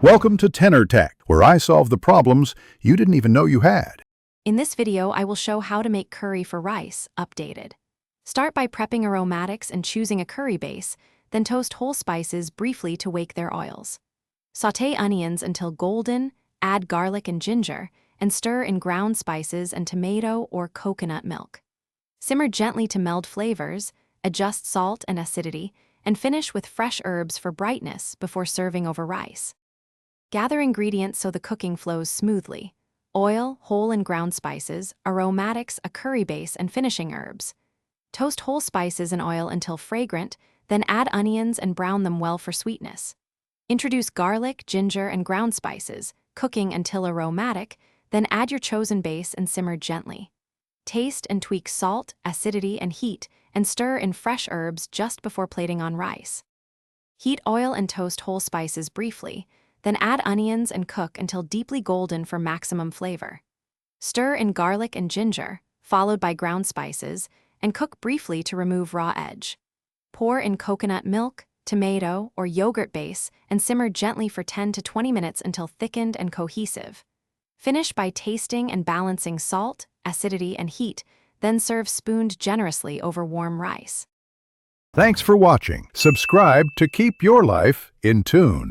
Welcome to Tenor Tech, where I solve the problems you didn't even know you had. In this video, I will show how to make curry for rice, updated. Start by prepping aromatics and choosing a curry base, then toast whole spices briefly to wake their oils. Sauté onions until golden, add garlic and ginger, and stir in ground spices and tomato or coconut milk. Simmer gently to meld flavors, adjust salt and acidity, and finish with fresh herbs for brightness before serving over rice. Gather ingredients so the cooking flows smoothly. Oil, whole and ground spices, aromatics, a curry base, and finishing herbs. Toast whole spices in oil until fragrant, then add onions and brown them well for sweetness. Introduce garlic, ginger, and ground spices, cooking until aromatic, then add your chosen base and simmer gently. Taste and tweak salt, acidity, and heat, and stir in fresh herbs just before plating on rice. Heat oil and toast whole spices briefly, then add onions and cook until deeply golden for maximum flavor. Stir in garlic and ginger, followed by ground spices, and cook briefly to remove raw edge. Pour in coconut milk, tomato, or yogurt base and simmer gently for 10 to 20 minutes until thickened and cohesive. Finish by tasting and balancing salt, acidity, and heat, then serve spooned generously over warm rice. Thanks for watching. Subscribe to keep your life in tune.